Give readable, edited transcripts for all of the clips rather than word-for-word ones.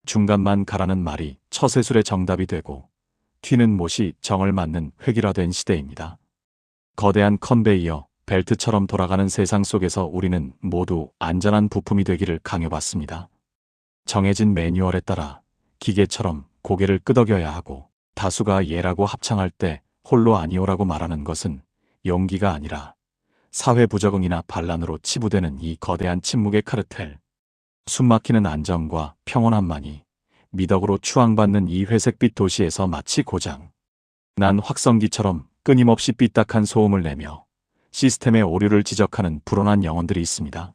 중간만 가라는 말이 처세술의 정답이 되고 튀는 못이 정을 맞는 획일화된 시대입니다. 거대한 컨베이어, 벨트처럼 돌아가는 세상 속에서 우리는 모두 안전한 부품이 되기를 강요받습니다. 정해진 매뉴얼에 따라 기계처럼 고개를 끄덕여야 하고, 다수가 예라고 합창할 때 홀로 아니오라고 말하는 것은 용기가 아니라 사회 부적응이나 반란으로 치부되는 이 거대한 침묵의 카르텔. 숨막히는 안정과 평온함만이 미덕으로 추앙받는 이 회색빛 도시에서 마치 고장 난 확성기처럼 끊임없이 삐딱한 소음을 내며 시스템의 오류를 지적하는 불온한 영혼들이 있습니다.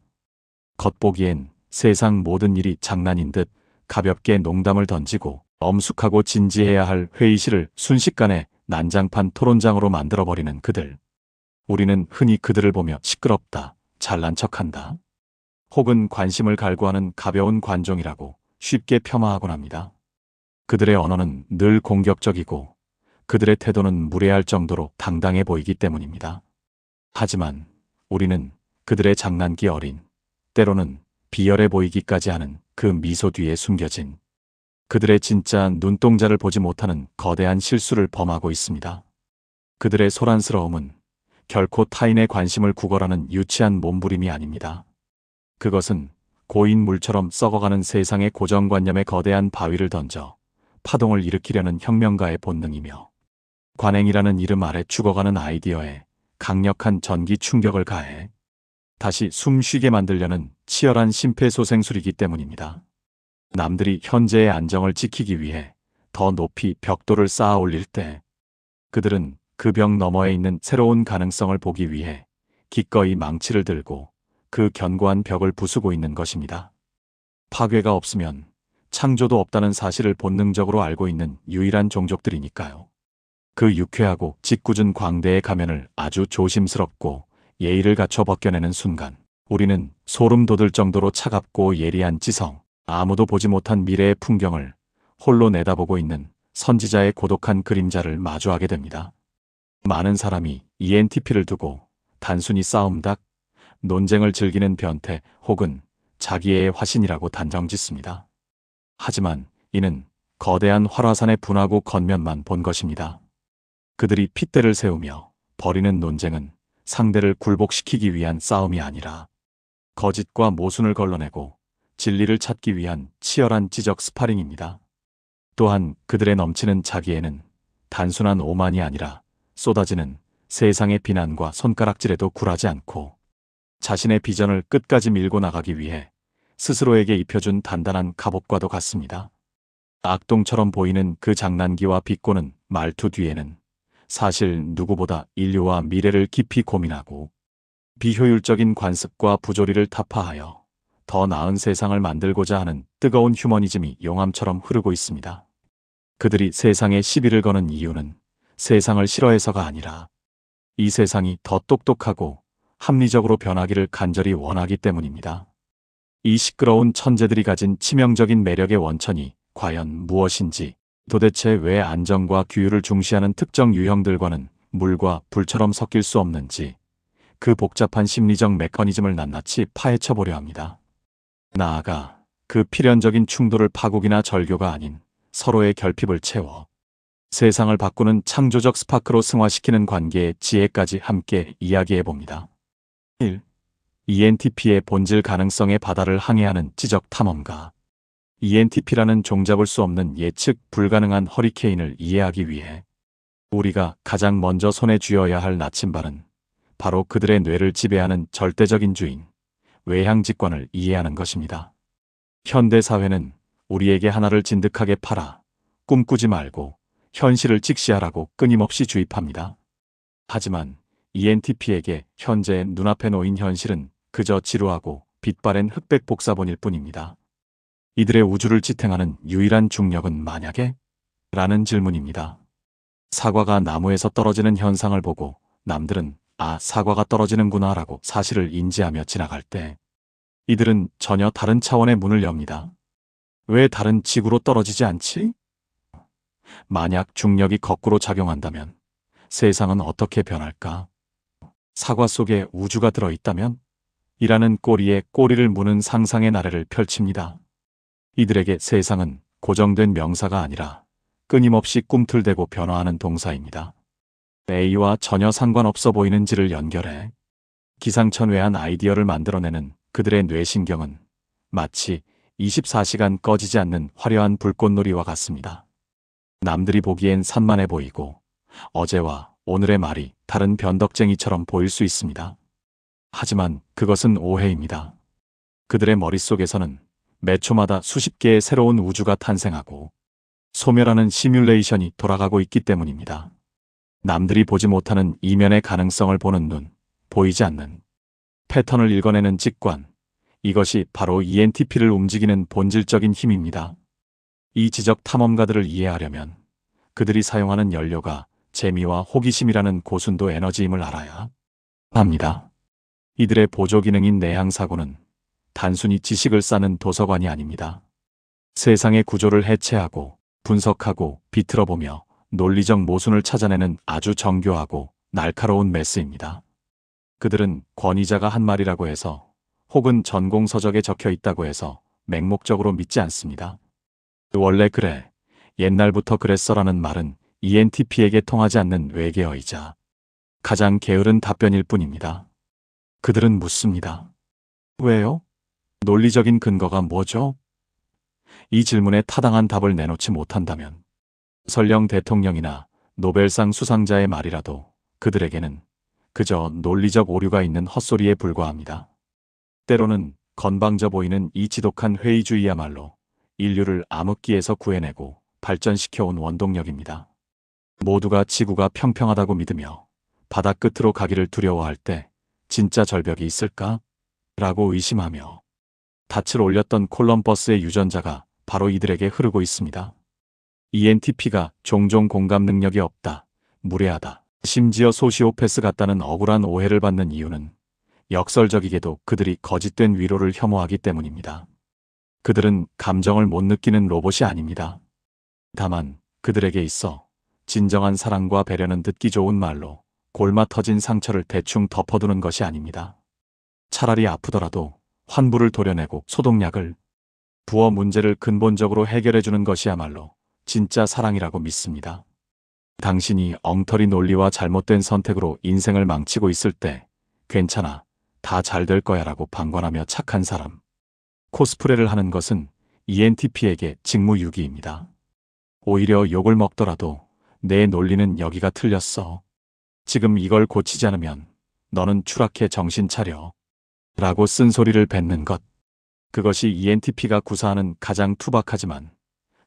겉보기엔 세상 모든 일이 장난인 듯 가볍게 농담을 던지고 엄숙하고 진지해야 할 회의실을 순식간에 난장판 토론장으로 만들어버리는 그들. 우리는 흔히 그들을 보며 시끄럽다, 잘난 척한다, 혹은 관심을 갈구하는 가벼운 관종이라고 쉽게 폄하하곤 합니다. 그들의 언어는 늘 공격적이고 그들의 태도는 무례할 정도로 당당해 보이기 때문입니다. 하지만 우리는 그들의 장난기 어린, 때로는 비열해 보이기까지 하는 그 미소 뒤에 숨겨진 그들의 진짜 눈동자를 보지 못하는 거대한 실수를 범하고 있습니다. 그들의 소란스러움은 결코 타인의 관심을 구걸하는 유치한 몸부림이 아닙니다. 그것은 고인 물처럼 썩어가는 세상의 고정관념에 거대한 바위를 던져 파동을 일으키려는 혁명가의 본능이며, 관행이라는 이름 아래 죽어가는 아이디어에 강력한 전기 충격을 가해 다시 숨쉬게 만들려는 치열한 심폐소생술이기 때문입니다. 남들이 현재의 안정을 지키기 위해 더 높이 벽돌을 쌓아 올릴 때, 그들은 그 벽 너머에 있는 새로운 가능성을 보기 위해 기꺼이 망치를 들고 그 견고한 벽을 부수고 있는 것입니다. 파괴가 없으면 창조도 없다는 사실을 본능적으로 알고 있는 유일한 종족들이니까요. 그 유쾌하고 짓궂은 광대의 가면을 아주 조심스럽고 예의를 갖춰 벗겨내는 순간, 우리는 소름 돋을 정도로 차갑고 예리한 지성, 아무도 보지 못한 미래의 풍경을 홀로 내다보고 있는 선지자의 고독한 그림자를 마주하게 됩니다. 많은 사람이 ENTP를 두고 단순히 싸움닭, 논쟁을 즐기는 변태 혹은 자기애의 화신이라고 단정짓습니다. 하지만 이는 거대한 활화산의 분화구 겉면만 본 것입니다. 그들이 핏대를 세우며 벌이는 논쟁은 상대를 굴복시키기 위한 싸움이 아니라 거짓과 모순을 걸러내고 진리를 찾기 위한 치열한 지적 스파링입니다. 또한 그들의 넘치는 자기애는 단순한 오만이 아니라 쏟아지는 세상의 비난과 손가락질에도 굴하지 않고 자신의 비전을 끝까지 밀고 나가기 위해 스스로에게 입혀준 단단한 갑옷과도 같습니다. 악동처럼 보이는 그 장난기와 비꼬는 말투 뒤에는 사실 누구보다 인류와 미래를 깊이 고민하고 비효율적인 관습과 부조리를 타파하여 더 나은 세상을 만들고자 하는 뜨거운 휴머니즘이 용암처럼 흐르고 있습니다. 그들이 세상에 시비를 거는 이유는 세상을 싫어해서가 아니라 이 세상이 더 똑똑하고 합리적으로 변하기를 간절히 원하기 때문입니다. 이 시끄러운 천재들이 가진 치명적인 매력의 원천이 과연 무엇인지, 도대체 왜 안정과 규율을 중시하는 특정 유형들과는 물과 불처럼 섞일 수 없는지, 그 복잡한 심리적 메커니즘을 낱낱이 파헤쳐 보려 합니다. 나아가 그 필연적인 충돌을 파국이나 절교가 아닌 서로의 결핍을 채워 세상을 바꾸는 창조적 스파크로 승화시키는 관계의 지혜까지 함께 이야기해 봅니다. 1. ENTP의 본질 가능성의 바다를 항해하는 지적 탐험가. ENTP라는 종잡을 수 없는 예측 불가능한 허리케인을 이해하기 위해 우리가 가장 먼저 손에 쥐어야 할 나침반은 바로 그들의 뇌를 지배하는 절대적인 주인, 외향직관을 이해하는 것입니다. 현대 사회는 우리에게 하나를 진득하게 팔아 꿈꾸지 말고 현실을 직시하라고 끊임없이 주입합니다. 하지만 ENTP에게 현재 눈앞에 놓인 현실은 그저 지루하고 빛바랜 흑백 복사본일 뿐입니다. 이들의 우주를 지탱하는 유일한 중력은 만약에? 라는 질문입니다. 사과가 나무에서 떨어지는 현상을 보고 남들은 아, 사과가 떨어지는구나 라고 사실을 인지하며 지나갈 때, 이들은 전혀 다른 차원의 문을 엽니다. 왜 다른 지구로 떨어지지 않지? 만약 중력이 거꾸로 작용한다면 세상은 어떻게 변할까? 사과 속에 우주가 들어있다면? 이라는 꼬리에 꼬리를 무는 상상의 나래를 펼칩니다. 이들에게 세상은 고정된 명사가 아니라 끊임없이 꿈틀대고 변화하는 동사입니다. A와 전혀 상관없어 보이는 질을 연결해 기상천외한 아이디어를 만들어내는 그들의 뇌신경은 마치 24시간 꺼지지 않는 화려한 불꽃놀이와 같습니다. 남들이 보기엔 산만해 보이고 어제와 오늘의 말이 다른 변덕쟁이처럼 보일 수 있습니다. 하지만 그것은 오해입니다. 그들의 머릿속에서는 매 초마다 수십 개의 새로운 우주가 탄생하고 소멸하는 시뮬레이션이 돌아가고 있기 때문입니다. 남들이 보지 못하는 이면의 가능성을 보는 눈, 보이지 않는 패턴을 읽어내는 직관, 이것이 바로 ENTP를 움직이는 본질적인 힘입니다. 이 지적 탐험가들을 이해하려면 그들이 사용하는 연료가 재미와 호기심이라는 고순도 에너지임을 알아야 합니다. 이들의 보조기능인 내향사고는 단순히 지식을 쌓는 도서관이 아닙니다. 세상의 구조를 해체하고 분석하고 비틀어보며 논리적 모순을 찾아내는 아주 정교하고 날카로운 메스입니다. 그들은 권위자가 한 말이라고 해서 혹은 전공서적에 적혀 있다고 해서 맹목적으로 믿지 않습니다. 원래 그래, 옛날부터 그랬어라는 말은 ENTP에게 통하지 않는 외계어이자 가장 게으른 답변일 뿐입니다. 그들은 묻습니다. 왜요? 논리적인 근거가 뭐죠? 이 질문에 타당한 답을 내놓지 못한다면 설령 대통령이나 노벨상 수상자의 말이라도 그들에게는 그저 논리적 오류가 있는 헛소리에 불과합니다. 때로는 건방져 보이는 이 지독한 회의주의야말로 인류를 암흑기에서 구해내고 발전시켜온 원동력입니다. 모두가 지구가 평평하다고 믿으며 바다 끝으로 가기를 두려워할 때 진짜 절벽이 있을까? 라고 의심하며 닻을 올렸던 콜럼버스의 유전자가 바로 이들에게 흐르고 있습니다. ENTP가 종종 공감 능력이 없다, 무례하다, 심지어 소시오패스 같다는 억울한 오해를 받는 이유는 역설적이게도 그들이 거짓된 위로를 혐오하기 때문입니다. 그들은 감정을 못 느끼는 로봇이 아닙니다. 다만 그들에게 있어 진정한 사랑과 배려는 듣기 좋은 말로 골마 터진 상처를 대충 덮어두는 것이 아닙니다. 차라리 아프더라도 환부를 도려내고 소독약을 부어 문제를 근본적으로 해결해주는 것이야말로 진짜 사랑이라고 믿습니다. 당신이 엉터리 논리와 잘못된 선택으로 인생을 망치고 있을 때 괜찮아, 다 잘 될 거야 라고 방관하며 착한 사람. 코스프레를 하는 것은 ENTP에게 직무유기입니다. 오히려 욕을 먹더라도 내 논리는 여기가 틀렸어. 지금 이걸 고치지 않으면 너는 추락해 정신 차려. 라고 쓴소리를 뱉는 것. 그것이 ENTP가 구사하는 가장 투박하지만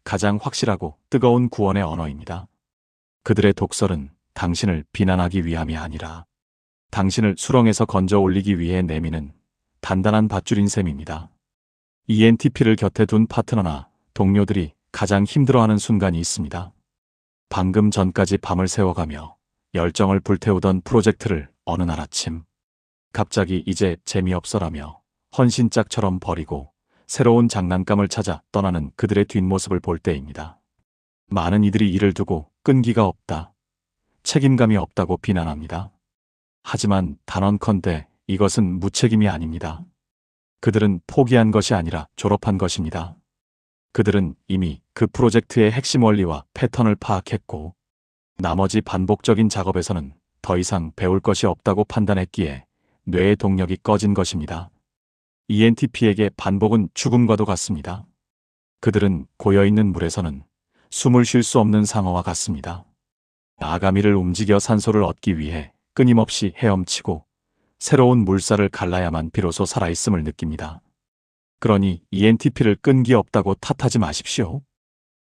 가장 확실하고 뜨거운 구원의 언어입니다. 그들의 독설은 당신을 비난하기 위함이 아니라 당신을 수렁에서 건져 올리기 위해 내미는 단단한 밧줄인 셈입니다. ENTP를 곁에 둔 파트너나 동료들이 가장 힘들어하는 순간이 있습니다. 방금 전까지 밤을 새워가며 열정을 불태우던 프로젝트를 어느 날 아침 갑자기 이제 재미없어라며 헌신짝처럼 버리고 새로운 장난감을 찾아 떠나는 그들의 뒷모습을 볼 때입니다. 많은 이들이 이를 두고 끈기가 없다, 책임감이 없다고 비난합니다. 하지만 단언컨대 이것은 무책임이 아닙니다. 그들은 포기한 것이 아니라 졸업한 것입니다. 그들은 이미 그 프로젝트의 핵심 원리와 패턴을 파악했고 나머지 반복적인 작업에서는 더 이상 배울 것이 없다고 판단했기에 뇌의 동력이 꺼진 것입니다. ENTP에게 반복은 죽음과도 같습니다. 그들은 고여있는 물에서는 숨을 쉴 수 없는 상어와 같습니다. 아가미를 움직여 산소를 얻기 위해 끊임없이 헤엄치고 새로운 물살을 갈라야만 비로소 살아있음을 느낍니다. 그러니 ENTP를 끈기 없다고 탓하지 마십시오.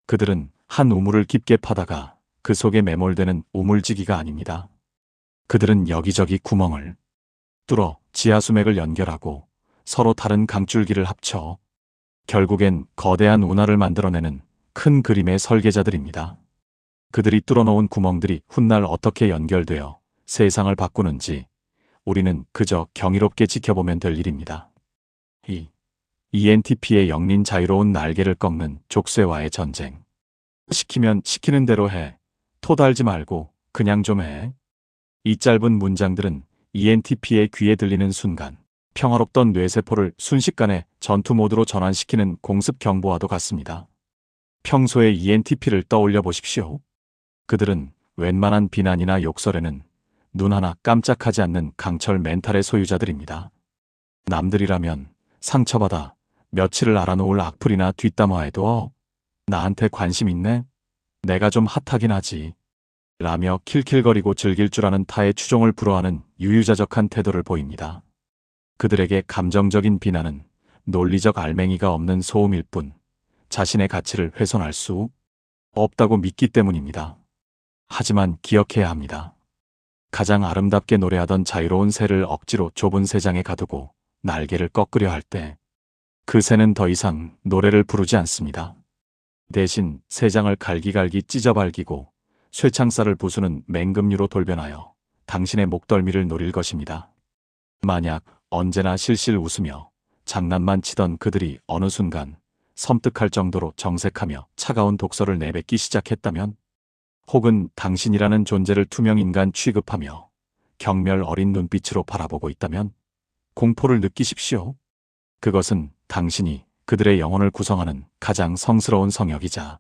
그들은 한 우물을 깊게 파다가 그 속에 매몰되는 우물지기가 아닙니다. 그들은 여기저기 구멍을 뚫어 지하수맥을 연결하고 서로 다른 강줄기를 합쳐 결국엔 거대한 운하를 만들어내는 큰 그림의 설계자들입니다. 그들이 뚫어놓은 구멍들이 훗날 어떻게 연결되어 세상을 바꾸는지 우리는 그저 경이롭게 지켜보면 될 일입니다. 이 ENTP의 영린 자유로운 날개를 꺾는 족쇄와의 전쟁. 시키면 시키는 대로 해. 토 달지 말고 그냥 좀 해. 이 짧은 문장들은 ENTP의 귀에 들리는 순간 평화롭던 뇌세포를 순식간에 전투 모드로 전환시키는 공습 경보와도 같습니다. 평소의 ENTP를 떠올려 보십시오. 그들은 웬만한 비난이나 욕설에는 눈 하나 깜짝하지 않는 강철 멘탈의 소유자들입니다. 남들이라면 상처받아 며칠을 알아놓을 악플이나 뒷담화에도 나한테 관심 있네? 내가 좀 핫하긴 하지. 라며 킬킬거리고 즐길 줄 아는 타의 추종을 불허하는 유유자적한 태도를 보입니다. 그들에게 감정적인 비난은 논리적 알맹이가 없는 소음일 뿐 자신의 가치를 훼손할 수 없다고 믿기 때문입니다. 하지만 기억해야 합니다. 가장 아름답게 노래하던 자유로운 새를 억지로 좁은 새장에 가두고 날개를 꺾으려 할 때 그 새는 더 이상 노래를 부르지 않습니다. 대신 새장을 갈기갈기 찢어발기고 쇠창살을 부수는 맹금류로 돌변하여 당신의 목덜미를 노릴 것입니다. 만약 언제나 실실 웃으며 장난만 치던 그들이 어느 순간 섬뜩할 정도로 정색하며 차가운 독서를 내뱉기 시작했다면, 혹은 당신이라는 존재를 투명인간 취급하며 경멸 어린 눈빛으로 바라보고 있다면 공포를 느끼십시오. 그것은 당신이 그들의 영혼을 구성하는 가장 성스러운 성역이자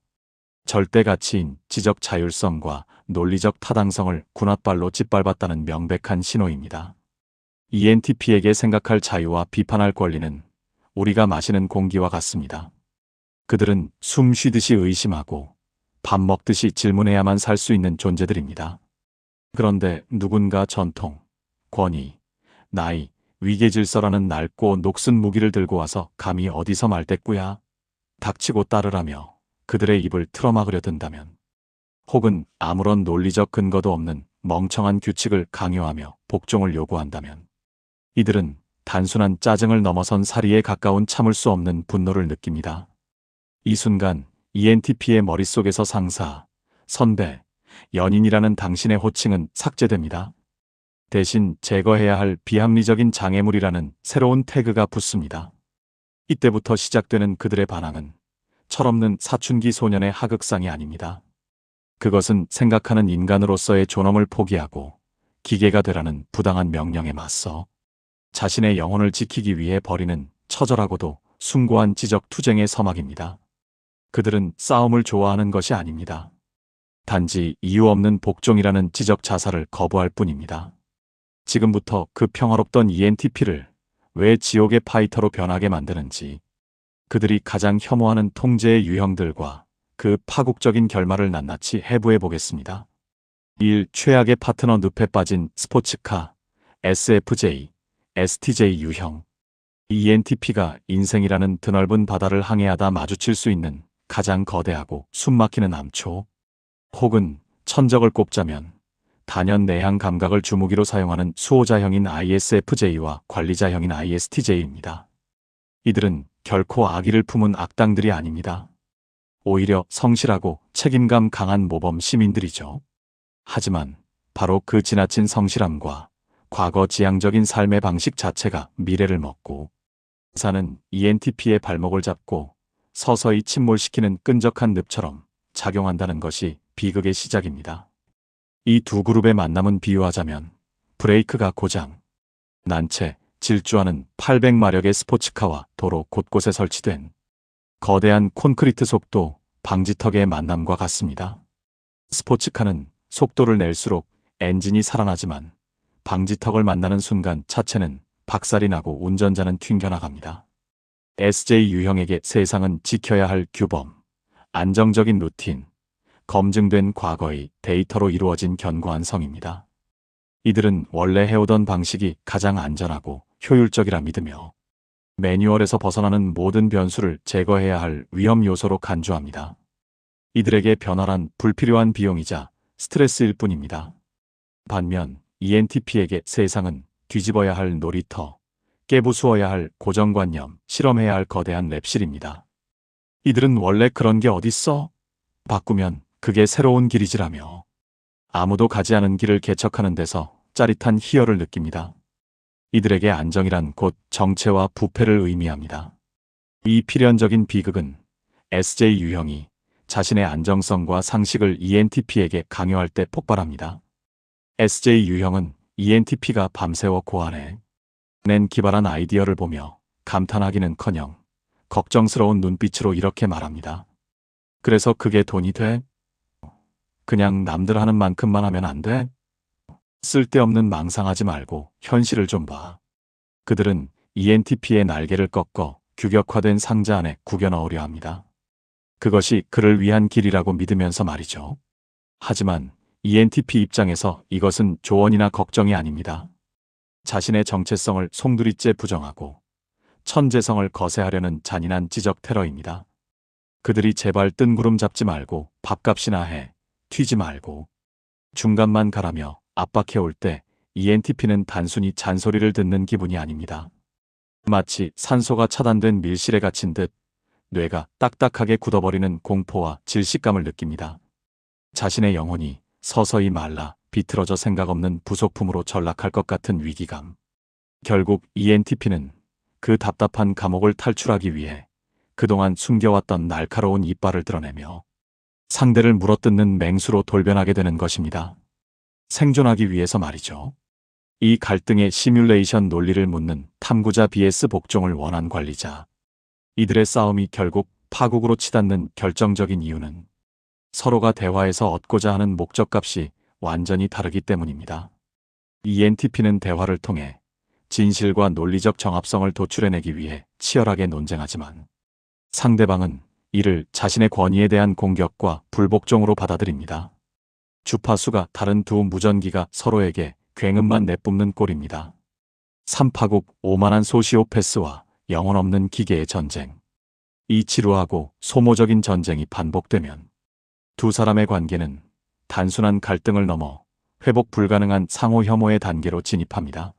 절대 가치인 지적 자율성과 논리적 타당성을 군홧발로 짓밟았다는 명백한 신호입니다. ENTP에게 생각할 자유와 비판할 권리는 우리가 마시는 공기와 같습니다. 그들은 숨 쉬듯이 의심하고 밥 먹듯이 질문해야만 살 수 있는 존재들입니다. 그런데 누군가 전통, 권위, 나이, 위계질서라는 낡고 녹슨 무기를 들고 와서 감히 어디서 말대꾸야? 닥치고 따르라며 그들의 입을 틀어막으려 든다면, 혹은 아무런 논리적 근거도 없는 멍청한 규칙을 강요하며 복종을 요구한다면, 이들은 단순한 짜증을 넘어선 살이에 가까운 참을 수 없는 분노를 느낍니다. 이 순간 ENTP의 머릿속에서 상사, 선배, 연인이라는 당신의 호칭은 삭제됩니다. 대신 제거해야 할 비합리적인 장애물이라는 새로운 태그가 붙습니다. 이때부터 시작되는 그들의 반항은 철없는 사춘기 소년의 하극상이 아닙니다. 그것은 생각하는 인간으로서의 존엄을 포기하고 기계가 되라는 부당한 명령에 맞서 자신의 영혼을 지키기 위해 벌이는 처절하고도 숭고한 지적 투쟁의 서막입니다. 그들은 싸움을 좋아하는 것이 아닙니다. 단지 이유 없는 복종이라는 지적 자살을 거부할 뿐입니다. 지금부터 그 평화롭던 ENTP를 왜 지옥의 파이터로 변하게 만드는지, 그들이 가장 혐오하는 통제의 유형들과 그 파국적인 결말을 낱낱이 해부해 보겠습니다. 1. 최악의 파트너 늪에 빠진 스포츠카, SFJ, STJ 유형. ENTP가 인생이라는 드넓은 바다를 항해하다 마주칠 수 있는 가장 거대하고 숨막히는 암초, 혹은 천적을 꼽자면 단연 내향 감각을 주무기로 사용하는 수호자형인 ISFJ와 관리자형인 ISTJ입니다. 이들은 결코 악의를 품은 악당들이 아닙니다. 오히려 성실하고 책임감 강한 모범 시민들이죠. 하지만 바로 그 지나친 성실함과 과거 지향적인 삶의 방식 자체가 미래를 먹고 사는 ENTP의 발목을 잡고 서서히 침몰시키는 끈적한 늪처럼 작용한다는 것이 비극의 시작입니다. 이 두 그룹의 만남은 비유하자면 브레이크가 고장 난 채 질주하는 800마력의 스포츠카와 도로 곳곳에 설치된 거대한 콘크리트 속도 방지턱의 만남과 같습니다. 스포츠카는 속도를 낼수록 엔진이 살아나지만 방지턱을 만나는 순간 차체는 박살이 나고 운전자는 튕겨나갑니다. SJ 유형에게 세상은 지켜야 할 규범, 안정적인 루틴, 검증된 과거의 데이터로 이루어진 견고한 성입니다. 이들은 원래 해오던 방식이 가장 안전하고 효율적이라 믿으며 매뉴얼에서 벗어나는 모든 변수를 제거해야 할 위험 요소로 간주합니다. 이들에게 변화란 불필요한 비용이자 스트레스일 뿐입니다. 반면 ENTP에게 세상은 뒤집어야 할 놀이터, 깨부수어야 할 고정관념, 실험해야 할 거대한 랩실입니다. 이들은 원래 그런 게 어딨어? 바꾸면 그게 새로운 길이지라며 아무도 가지 않은 길을 개척하는 데서 짜릿한 희열을 느낍니다. 이들에게 안정이란 곧 정체와 부패를 의미합니다. 이 필연적인 비극은 SJ 유형이 자신의 안정성과 상식을 ENTP에게 강요할 때 폭발합니다. SJ 유형은 ENTP가 밤새워 고안해 낸 기발한 아이디어를 보며 감탄하기는커녕 걱정스러운 눈빛으로 이렇게 말합니다. 그래서 그게 돈이 돼? 그냥 남들 하는 만큼만 하면 안 돼? 쓸데없는 망상하지 말고 현실을 좀 봐. 그들은 ENTP의 날개를 꺾어 규격화된 상자 안에 구겨 넣으려 합니다. 그것이 그를 위한 길이라고 믿으면서 말이죠. 하지만 ENTP 입장에서 이것은 조언이나 걱정이 아닙니다. 자신의 정체성을 송두리째 부정하고 천재성을 거세하려는 잔인한 지적 테러입니다. 그들이 제발 뜬구름 잡지 말고 밥값이나 해, 튀지 말고 중간만 가라며 압박해올 때 ENTP는 단순히 잔소리를 듣는 기분이 아닙니다. 마치 산소가 차단된 밀실에 갇힌 듯 뇌가 딱딱하게 굳어버리는 공포와 질식감을 느낍니다. 자신의 영혼이 서서히 말라 비틀어져 생각 없는 부속품으로 전락할 것 같은 위기감. 결국 ENTP는 그 답답한 감옥을 탈출하기 위해 그동안 숨겨왔던 날카로운 이빨을 드러내며 상대를 물어뜯는 맹수로 돌변하게 되는 것입니다. 생존하기 위해서 말이죠. 이 갈등의 시뮬레이션 논리를 묻는 탐구자 vs 복종을 원한 관리자. 이들의 싸움이 결국 파국으로 치닫는 결정적인 이유는 서로가 대화에서 얻고자 하는 목적값이 완전히 다르기 때문입니다. ENTP는 대화를 통해 진실과 논리적 정합성을 도출해내기 위해 치열하게 논쟁하지만 상대방은 이를 자신의 권위에 대한 공격과 불복종으로 받아들입니다. 주파수가 다른 두 무전기가 서로에게 굉음만 내뿜는 꼴입니다. 3파국 오만한 소시오패스와 영혼 없는 기계의 전쟁. 이 지루하고 소모적인 전쟁이 반복되면 두 사람의 관계는 단순한 갈등을 넘어 회복 불가능한 상호 혐오의 단계로 진입합니다.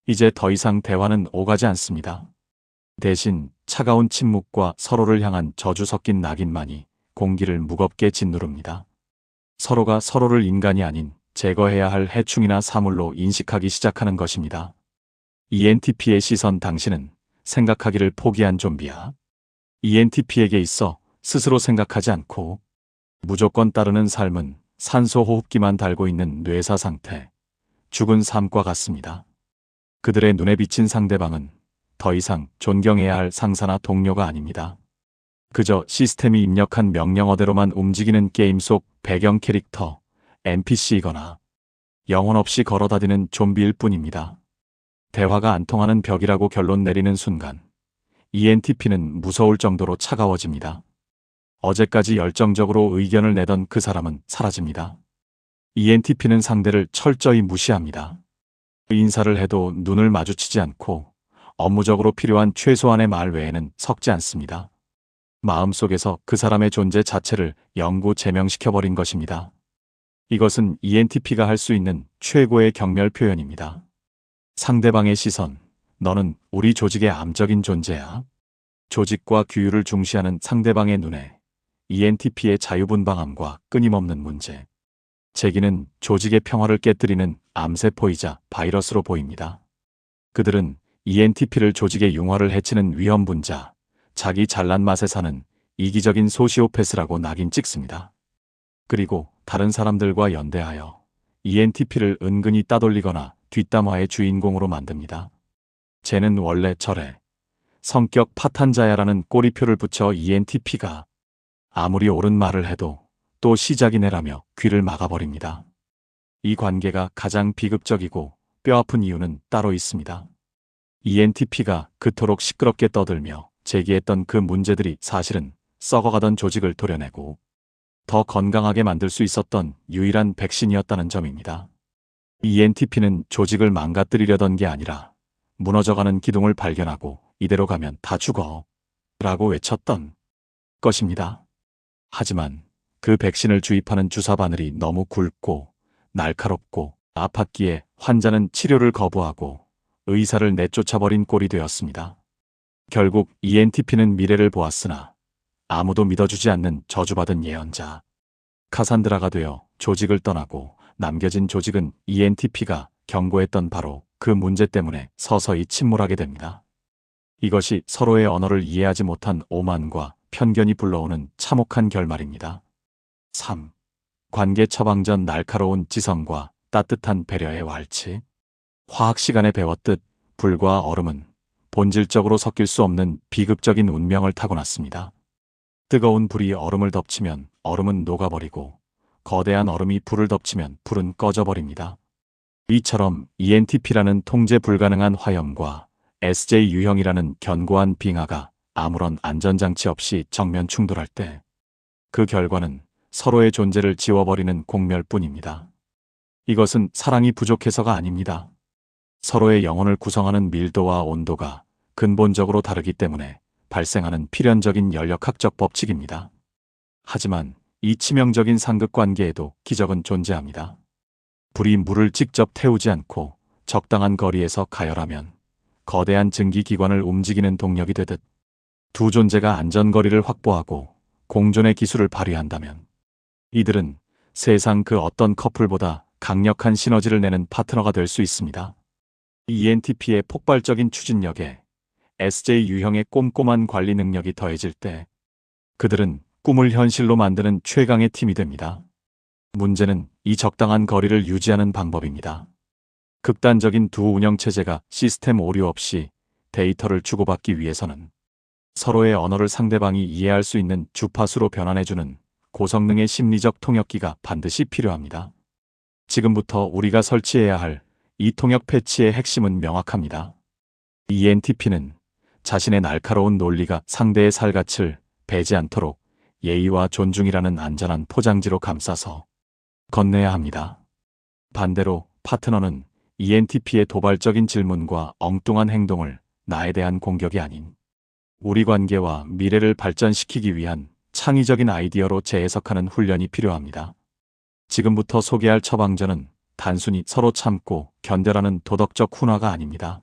이제 더 이상 대화는 오가지 않습니다. 대신 차가운 침묵과 서로를 향한 저주 섞인 낙인만이 공기를 무겁게 짓누릅니다. 서로가 서로를 인간이 아닌 제거해야 할 해충이나 사물로 인식하기 시작하는 것입니다. ENTP의 시선 당신은 생각하기를 포기한 좀비야. ENTP에게 있어 스스로 생각하지 않고 무조건 따르는 삶은 산소 호흡기만 달고 있는 뇌사 상태, 죽은 삶과 같습니다. 그들의 눈에 비친 상대방은 더 이상 존경해야 할 상사나 동료가 아닙니다. 그저 시스템이 입력한 명령어대로만 움직이는 게임 속 배경 캐릭터, NPC이거나 영혼 없이 걸어다니는 좀비일 뿐입니다. 대화가 안 통하는 벽이라고 결론 내리는 순간 ENTP는 무서울 정도로 차가워집니다. 어제까지 열정적으로 의견을 내던 그 사람은 사라집니다. ENTP는 상대를 철저히 무시합니다. 인사를 해도 눈을 마주치지 않고 업무적으로 필요한 최소한의 말 외에는 섞지 않습니다. 마음속에서 그 사람의 존재 자체를 영구 제명시켜버린 것입니다. 이것은 ENTP가 할 수 있는 최고의 경멸 표현입니다. 상대방의 시선, 너는 우리 조직의 암적인 존재야. 조직과 규율을 중시하는 상대방의 눈에 ENTP의 자유분방함과 끊임없는 문제, 제기는 조직의 평화를 깨뜨리는 암세포이자 바이러스로 보입니다. 그들은 ENTP를 조직의 융화를 해치는 위험분자, 자기 잘난 맛에 사는 이기적인 소시오패스라고 낙인 찍습니다. 그리고 다른 사람들과 연대하여 ENTP를 은근히 따돌리거나 뒷담화의 주인공으로 만듭니다. 쟤는 원래 저래. 성격 파탄자야라는 꼬리표를 붙여 ENTP가 아무리 옳은 말을 해도 또 시작이네라며 귀를 막아버립니다. 이 관계가 가장 비극적이고 뼈아픈 이유는 따로 있습니다. ENTP가 그토록 시끄럽게 떠들며 제기했던 그 문제들이 사실은 썩어가던 조직을 도려내고 더 건강하게 만들 수 있었던 유일한 백신이었다는 점입니다. ENTP는 조직을 망가뜨리려던 게 아니라 무너져가는 기둥을 발견하고 이대로 가면 다 죽어 라고 외쳤던 것입니다. 하지만 그 백신을 주입하는 주사 바늘이 너무 굵고 날카롭고 아팠기에 환자는 치료를 거부하고 의사를 내쫓아버린 꼴이 되었습니다. 결국 ENTP는 미래를 보았으나 아무도 믿어주지 않는 저주받은 예언자, 카산드라가 되어 조직을 떠나고 남겨진 조직은 ENTP가 경고했던 바로 그 문제 때문에 서서히 침몰하게 됩니다. 이것이 서로의 언어를 이해하지 못한 오만과 편견이 불러오는 참혹한 결말입니다. 3. 관계 처방 전 날카로운 지성과 따뜻한 배려의 왈츠. 화학 시간에 배웠듯 불과 얼음은 본질적으로 섞일 수 없는 비극적인 운명을 타고났습니다. 뜨거운 불이 얼음을 덮치면 얼음은 녹아버리고 거대한 얼음이 불을 덮치면 불은 꺼져버립니다. 이처럼 ENTP라는 통제 불가능한 화염과 SJ 유형이라는 견고한 빙하가 아무런 안전장치 없이 정면 충돌할 때 그 결과는 서로의 존재를 지워버리는 공멸뿐입니다. 이것은 사랑이 부족해서가 아닙니다. 서로의 영혼을 구성하는 밀도와 온도가 근본적으로 다르기 때문에 발생하는 필연적인 연력학적 법칙입니다. 하지만 이 치명적인 상극 관계에도 기적은 존재합니다. 불이 물을 직접 태우지 않고 적당한 거리에서 가열하면 거대한 증기기관을 움직이는 동력이 되듯 두 존재가 안전거리를 확보하고 공존의 기술을 발휘한다면 이들은 세상 그 어떤 커플보다 강력한 시너지를 내는 파트너가 될 수 있습니다. ENTP의 폭발적인 추진력에 SJ 유형의 꼼꼼한 관리 능력이 더해질 때 그들은 꿈을 현실로 만드는 최강의 팀이 됩니다. 문제는 이 적당한 거리를 유지하는 방법입니다. 극단적인 두 운영체제가 시스템 오류 없이 데이터를 주고받기 위해서는 서로의 언어를 상대방이 이해할 수 있는 주파수로 변환해주는 고성능의 심리적 통역기가 반드시 필요합니다. 지금부터 우리가 설치해야 할 이 통역 패치의 핵심은 명확합니다. ENTP는 자신의 날카로운 논리가 상대의 살갗을 베지 않도록 예의와 존중이라는 안전한 포장지로 감싸서 건네야 합니다. 반대로 파트너는 ENTP의 도발적인 질문과 엉뚱한 행동을 나에 대한 공격이 아닌 우리 관계와 미래를 발전시키기 위한 창의적인 아이디어로 재해석하는 훈련이 필요합니다. 지금부터 소개할 처방전은 단순히 서로 참고 견뎌라는 도덕적 훈화가 아닙니다.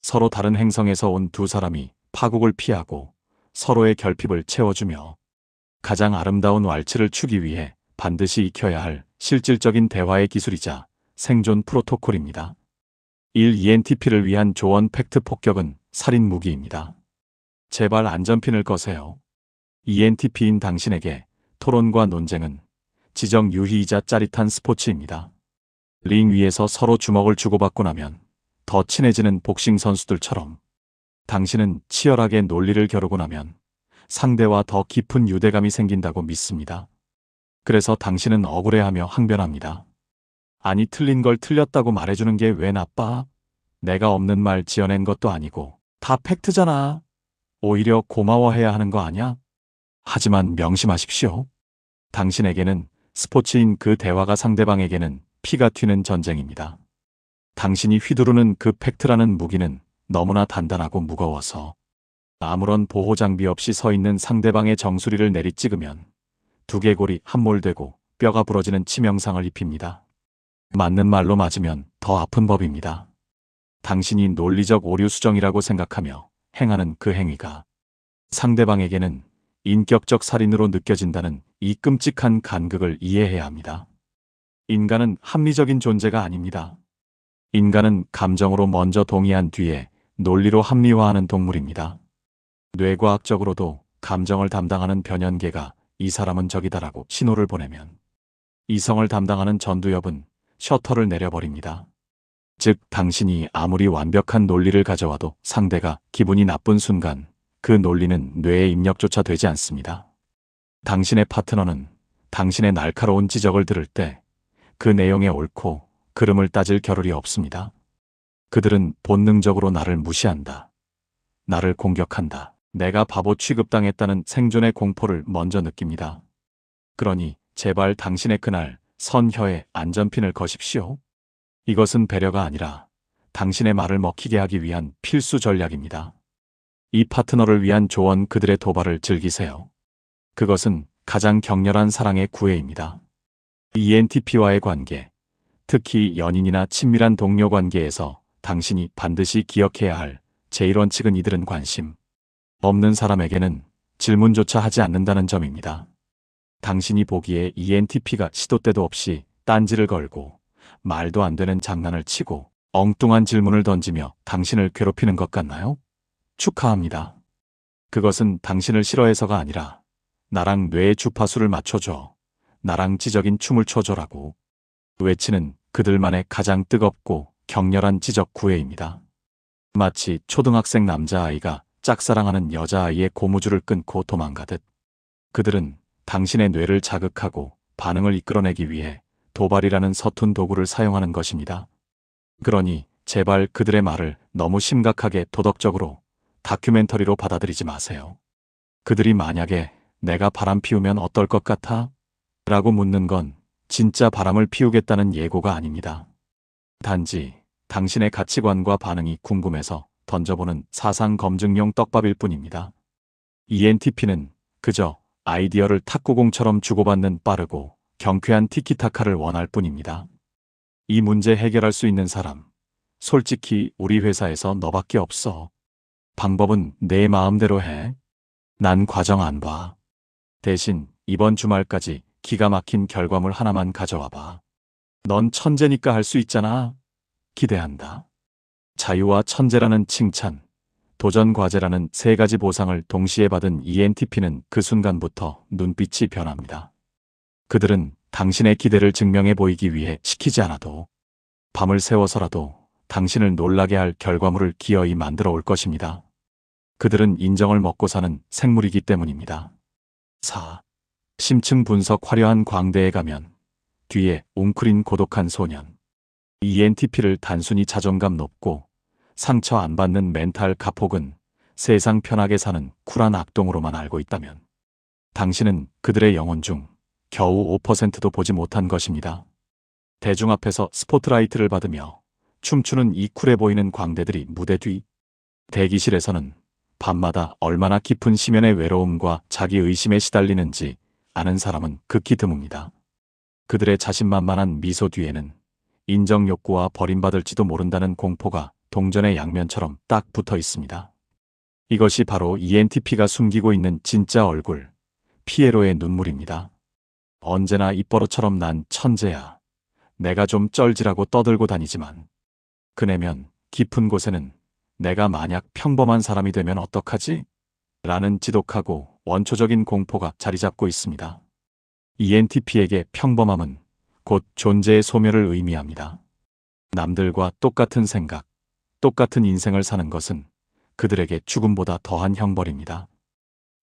서로 다른 행성에서 온 두 사람이 파국을 피하고 서로의 결핍을 채워주며 가장 아름다운 왈츠를 추기 위해 반드시 익혀야 할 실질적인 대화의 기술이자 생존 프로토콜입니다. 1. ENTP를 위한 조언 팩트 폭격은 살인 무기입니다. 제발 안전핀을 꺼세요. ENTP인 당신에게 토론과 논쟁은 지적 유희이자 짜릿한 스포츠입니다. 링 위에서 서로 주먹을 주고받고 나면 더 친해지는 복싱 선수들처럼 당신은 치열하게 논리를 겨루고 나면 상대와 더 깊은 유대감이 생긴다고 믿습니다. 그래서 당신은 억울해하며 항변합니다. 아니 틀린 걸 틀렸다고 말해주는 게 왜 나빠? 내가 없는 말 지어낸 것도 아니고 다 팩트잖아. 오히려 고마워해야 하는 거 아냐? 하지만 명심하십시오. 당신에게는 스포츠인 그 대화가 상대방에게는 피가 튀는 전쟁입니다. 당신이 휘두르는 그 팩트라는 무기는 너무나 단단하고 무거워서 아무런 보호 장비 없이 서 있는 상대방의 정수리를 내리찍으면 두개골이 함몰되고 뼈가 부러지는 치명상을 입힙니다. 맞는 말로 맞으면 더 아픈 법입니다. 당신이 논리적 오류 수정이라고 생각하며 행하는 그 행위가 상대방에게는 인격적 살인으로 느껴진다는 이 끔찍한 간극을 이해해야 합니다. 인간은 합리적인 존재가 아닙니다. 인간은 감정으로 먼저 동의한 뒤에 논리로 합리화하는 동물입니다. 뇌과학적으로도 감정을 담당하는 변연계가 이 사람은 적이다라고 신호를 보내면 이성을 담당하는 전두엽은 셔터를 내려버립니다. 즉 당신이 아무리 완벽한 논리를 가져와도 상대가 기분이 나쁜 순간 그 논리는 뇌에 입력조차 되지 않습니다. 당신의 파트너는 당신의 날카로운 지적을 들을 때 그 내용의 옳고 그름을 따질 겨를이 없습니다. 그들은 본능적으로 나를 무시한다. 나를 공격한다. 내가 바보 취급당했다는 생존의 공포를 먼저 느낍니다. 그러니 제발 당신의 그날 선혀에 안전핀을 거십시오. 이것은 배려가 아니라 당신의 말을 먹히게 하기 위한 필수 전략입니다. 이 파트너를 위한 조언 그들의 도발을 즐기세요. 그것은 가장 격렬한 사랑의 구애입니다. ENTP와의 관계, 특히 연인이나 친밀한 동료 관계에서 당신이 반드시 기억해야 할 제1원칙은 이들은 관심 없는 사람에게는 질문조차 하지 않는다는 점입니다. 당신이 보기에 ENTP가 시도 때도 없이 딴지를 걸고 말도 안 되는 장난을 치고 엉뚱한 질문을 던지며 당신을 괴롭히는 것 같나요? 축하합니다. 그것은 당신을 싫어해서가 아니라 나랑 뇌의 주파수를 맞춰줘. 나랑 지적인 춤을 춰줘라고 외치는 그들만의 가장 뜨겁고 격렬한 지적 구애입니다. 마치 초등학생 남자아이가 짝사랑하는 여자아이의 고무줄을 끊고 도망가듯 그들은 당신의 뇌를 자극하고 반응을 이끌어내기 위해 도발이라는 서툰 도구를 사용하는 것입니다. 그러니 제발 그들의 말을 너무 심각하게 도덕적으로 다큐멘터리로 받아들이지 마세요. 그들이 만약에 내가 바람 피우면 어떨 것 같아? 라고 묻는 건 진짜 바람을 피우겠다는 예고가 아닙니다. 단지 당신의 가치관과 반응이 궁금해서 던져보는 사상 검증용 떡밥일 뿐입니다. ENTP는 그저 아이디어를 탁구공처럼 주고받는 빠르고 경쾌한 티키타카를 원할 뿐입니다. 이 문제 해결할 수 있는 사람, 솔직히 우리 회사에서 너밖에 없어. 방법은 내 마음대로 해. 난 과정 안 봐. 대신 이번 주말까지 기가 막힌 결과물 하나만 가져와 봐. 넌 천재니까 할 수 있잖아. 기대한다. 자유와 천재라는 칭찬, 도전 과제라는 세 가지 보상을 동시에 받은 ENTP는 그 순간부터 눈빛이 변합니다. 그들은 당신의 기대를 증명해 보이기 위해 시키지 않아도 밤을 새워서라도 당신을 놀라게 할 결과물을 기어이 만들어 올 것입니다. 그들은 인정을 먹고 사는 생물이기 때문입니다. 4. 심층 분석 화려한 광대에 가면 뒤에 웅크린 고독한 소년. ENTP를 단순히 자존감 높고 상처 안 받는 멘탈 가폭은 세상 편하게 사는 쿨한 악동으로만 알고 있다면 당신은 그들의 영혼 중 겨우 5%도 보지 못한 것입니다. 대중 앞에서 스포트라이트를 받으며 춤추는 이 쿨해 보이는 광대들이 무대 뒤 대기실에서는 밤마다 얼마나 깊은 심연의 외로움과 자기의심에 시달리는지 아는 사람은 극히 드뭅니다. 그들의 자신만만한 미소 뒤에는 인정 욕구와 버림받을지도 모른다는 공포가 동전의 양면처럼 딱 붙어 있습니다. 이것이 바로 ENTP가 숨기고 있는 진짜 얼굴, 피에로의 눈물입니다. 언제나 입버릇처럼 난 천재야. 내가 좀 쩔지라고 떠들고 다니지만 그 내면 깊은 곳에는 내가 만약 평범한 사람이 되면 어떡하지? 라는 지독하고 원초적인 공포가 자리 잡고 있습니다. ENTP에게 평범함은 곧 존재의 소멸을 의미합니다. 남들과 똑같은 생각, 똑같은 인생을 사는 것은 그들에게 죽음보다 더한 형벌입니다.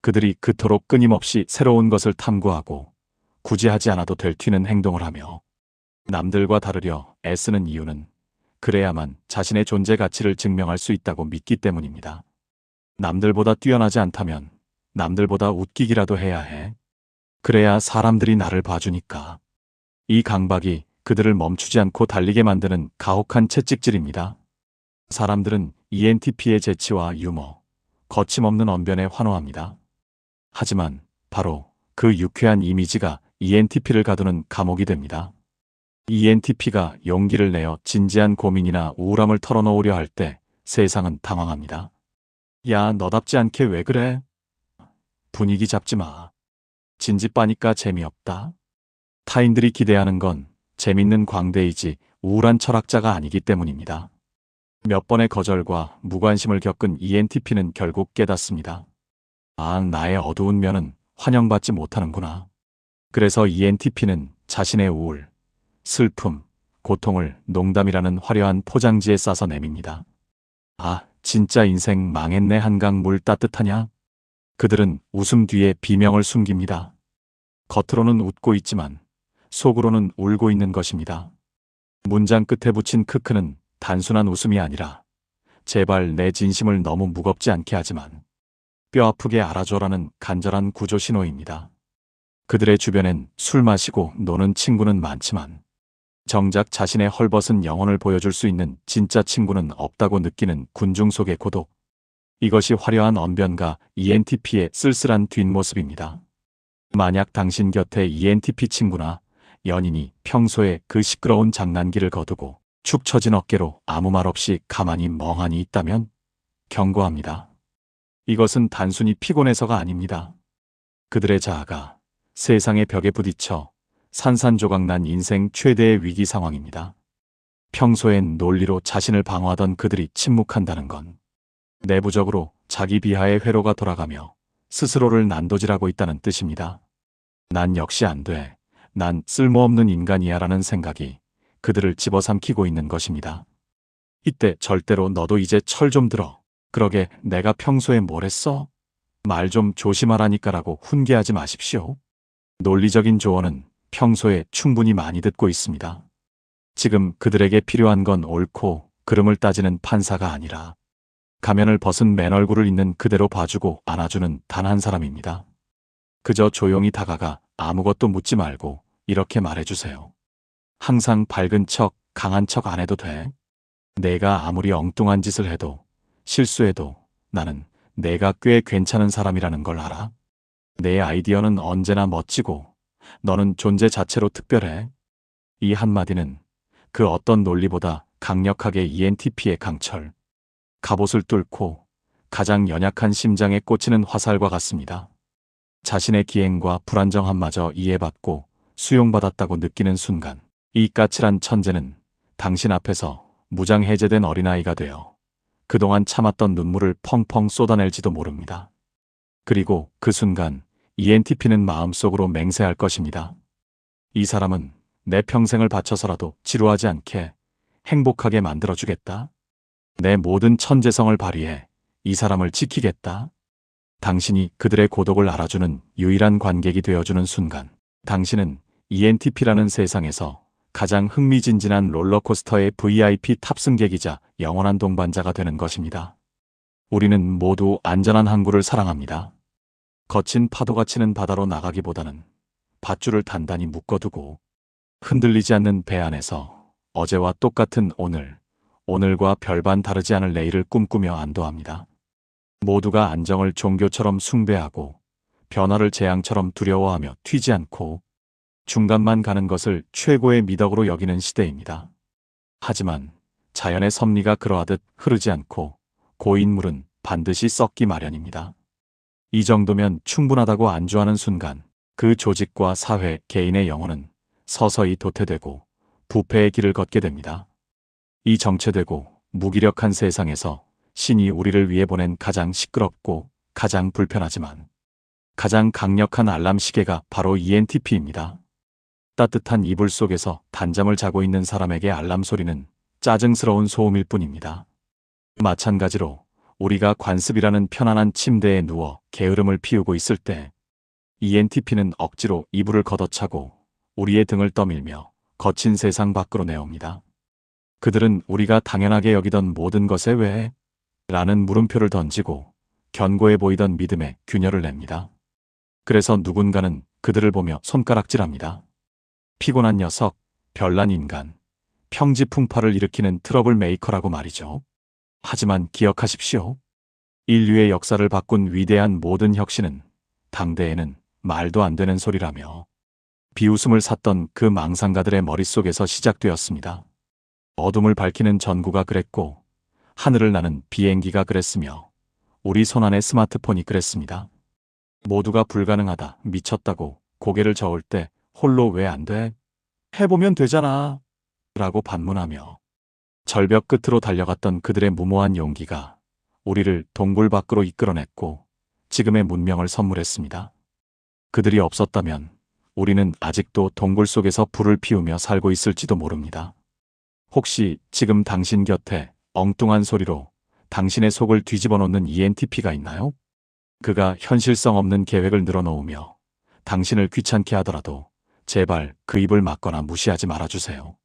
그들이 그토록 끊임없이 새로운 것을 탐구하고 굳이 하지 않아도 될 튀는 행동을 하며 남들과 다르려 애쓰는 이유는 그래야만 자신의 존재 가치를 증명할 수 있다고 믿기 때문입니다. 남들보다 뛰어나지 않다면 남들보다 웃기기라도 해야 해. 그래야 사람들이 나를 봐주니까. 이 강박이 그들을 멈추지 않고 달리게 만드는 가혹한 채찍질입니다. 사람들은 ENTP의 재치와 유머, 거침없는 언변에 환호합니다. 하지만 바로 그 유쾌한 이미지가 ENTP를 가두는 감옥이 됩니다. ENTP가 용기를 내어 진지한 고민이나 우울함을 털어놓으려 할 때 세상은 당황합니다. 야, 너답지 않게 왜 그래? 분위기 잡지 마. 진지 빠니까 재미없다. 타인들이 기대하는 건 재밌는 광대이지 우울한 철학자가 아니기 때문입니다. 몇 번의 거절과 무관심을 겪은 ENTP는 결국 깨닫습니다. 아, 나의 어두운 면은 환영받지 못하는구나. 그래서 ENTP는 자신의 우울, 슬픔, 고통을 농담이라는 화려한 포장지에 싸서 내밉니다. 아, 진짜 인생 망했네. 한강 물 따뜻하냐? 그들은 웃음 뒤에 비명을 숨깁니다. 겉으로는 웃고 있지만 속으로는 울고 있는 것입니다. 문장 끝에 붙인 크크는 단순한 웃음이 아니라 제발 내 진심을 너무 무겁지 않게 하지만 뼈 아프게 알아줘라는 간절한 구조 신호입니다. 그들의 주변엔 술 마시고 노는 친구는 많지만 정작 자신의 헐벗은 영혼을 보여줄 수 있는 진짜 친구는 없다고 느끼는 군중 속의 고독. 이것이 화려한 언변가 ENTP의 쓸쓸한 뒷모습입니다. 만약 당신 곁에 ENTP 친구나 연인이 평소에 그 시끄러운 장난기를 거두고 축 처진 어깨로 아무 말 없이 가만히 멍하니 있다면 경고합니다. 이것은 단순히 피곤해서가 아닙니다. 그들의 자아가 세상의 벽에 부딪혀 산산조각난 인생 최대의 위기 상황입니다. 평소엔 논리로 자신을 방어하던 그들이 침묵한다는 건 내부적으로 자기 비하의 회로가 돌아가며 스스로를 난도질하고 있다는 뜻입니다. 난 역시 안 돼. 난 쓸모없는 인간이야 라는 생각이 그들을 집어삼키고 있는 것입니다. 이때 절대로 너도 이제 철 좀 들어. 그러게 내가 평소에 뭘 했어? 말 좀 조심하라니까라고 훈계하지 마십시오. 논리적인 조언은 평소에 충분히 많이 듣고 있습니다. 지금 그들에게 필요한 건 옳고 그름을 따지는 판사가 아니라 가면을 벗은 맨 얼굴을 있는 그대로 봐주고 안아주는 단 한 사람입니다. 그저 조용히 다가가 아무것도 묻지 말고 이렇게 말해주세요. 항상 밝은 척, 강한 척 안 해도 돼. 내가 아무리 엉뚱한 짓을 해도 실수해도 나는 내가 꽤 괜찮은 사람이라는 걸 알아. 내 아이디어는 언제나 멋지고 너는 존재 자체로 특별해. 이 한마디는 그 어떤 논리보다 강력하게 ENTP의 강철, 갑옷을 뚫고 가장 연약한 심장에 꽂히는 화살과 같습니다. 자신의 기행과 불안정함마저 이해받고 수용받았다고 느끼는 순간 이 까칠한 천재는 당신 앞에서 무장해제된 어린아이가 되어 그동안 참았던 눈물을 펑펑 쏟아낼지도 모릅니다. 그리고 그 순간 ENTP는 마음속으로 맹세할 것입니다. 이 사람은 내 평생을 바쳐서라도 지루하지 않게 행복하게 만들어주겠다. 내 모든 천재성을 발휘해 이 사람을 지키겠다. 당신이 그들의 고독을 알아주는 유일한 관객이 되어주는 순간 당신은 ENTP라는 세상에서 가장 흥미진진한 롤러코스터의 VIP 탑승객이자 영원한 동반자가 되는 것입니다. 우리는 모두 안전한 항구를 사랑합니다. 거친 파도가 치는 바다로 나가기보다는 밧줄을 단단히 묶어두고 흔들리지 않는 배 안에서 어제와 똑같은 오늘, 오늘과 별반 다르지 않을 내일을 꿈꾸며 안도합니다. 모두가 안정을 종교처럼 숭배하고 변화를 재앙처럼 두려워하며 튀지 않고 중간만 가는 것을 최고의 미덕으로 여기는 시대입니다. 하지만 자연의 섭리가 그러하듯 흐르지 않고 고인 물은 반드시 썩기 마련입니다. 이 정도면 충분하다고 안주하는 순간 그 조직과 사회, 개인의 영혼은 서서히 도태되고 부패의 길을 걷게 됩니다. 이 정체되고 무기력한 세상에서 신이 우리를 위해 보낸 가장 시끄럽고 가장 불편하지만 가장 강력한 알람 시계가 바로 ENTP입니다. 따뜻한 이불 속에서 단잠을 자고 있는 사람에게 알람 소리는 짜증스러운 소음일 뿐입니다. 마찬가지로 우리가 관습이라는 편안한 침대에 누워 게으름을 피우고 있을 때 ENTP는 억지로 이불을 걷어차고 우리의 등을 떠밀며 거친 세상 밖으로 내옵니다. 그들은 우리가 당연하게 여기던 모든 것에 왜? 라는 물음표를 던지고 견고해 보이던 믿음에 균열을 냅니다. 그래서 누군가는 그들을 보며 손가락질합니다. 피곤한 녀석, 별난 인간, 평지풍파를 일으키는 트러블 메이커라고 말이죠. 하지만 기억하십시오. 인류의 역사를 바꾼 위대한 모든 혁신은 당대에는 말도 안 되는 소리라며 비웃음을 샀던 그 망상가들의 머릿속에서 시작되었습니다. 어둠을 밝히는 전구가 그랬고 하늘을 나는 비행기가 그랬으며 우리 손안의 스마트폰이 그랬습니다. 모두가 불가능하다, 미쳤다고 고개를 저을 때 홀로 왜 안 돼? 해보면 되잖아. 라고 반문하며 절벽 끝으로 달려갔던 그들의 무모한 용기가 우리를 동굴 밖으로 이끌어냈고 지금의 문명을 선물했습니다. 그들이 없었다면 우리는 아직도 동굴 속에서 불을 피우며 살고 있을지도 모릅니다. 혹시 지금 당신 곁에 엉뚱한 소리로 당신의 속을 뒤집어 놓는 ENTP가 있나요? 그가 현실성 없는 계획을 늘어놓으며 당신을 귀찮게 하더라도 제발 그 입을 막거나 무시하지 말아주세요.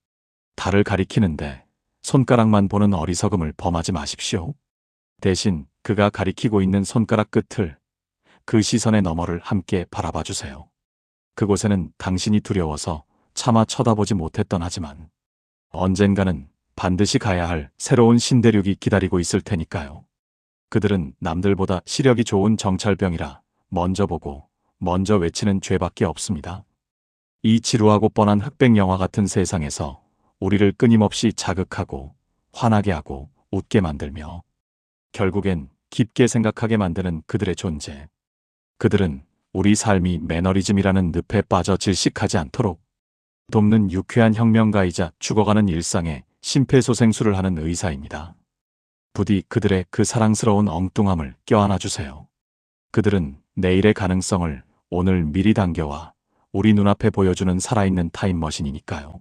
달을 가리키는데 손가락만 보는 어리석음을 범하지 마십시오. 대신 그가 가리키고 있는 손가락 끝을, 그 시선의 너머를 함께 바라봐 주세요. 그곳에는 당신이 두려워서 차마 쳐다보지 못했던 하지만 언젠가는 반드시 가야 할 새로운 신대륙이 기다리고 있을 테니까요. 그들은 남들보다 시력이 좋은 정찰병이라 먼저 보고 먼저 외치는 죄밖에 없습니다. 이 지루하고 뻔한 흑백 영화 같은 세상에서 우리를 끊임없이 자극하고 화나게 하고 웃게 만들며 결국엔 깊게 생각하게 만드는 그들의 존재. 그들은 우리 삶이 매너리즘이라는 늪에 빠져 질식하지 않도록 돕는 유쾌한 혁명가이자 죽어가는 일상에 심폐소생술을 하는 의사입니다. 부디 그들의 그 사랑스러운 엉뚱함을 껴안아 주세요. 그들은 내일의 가능성을 오늘 미리 당겨와 우리 눈앞에 보여주는 살아있는 타임머신이니까요.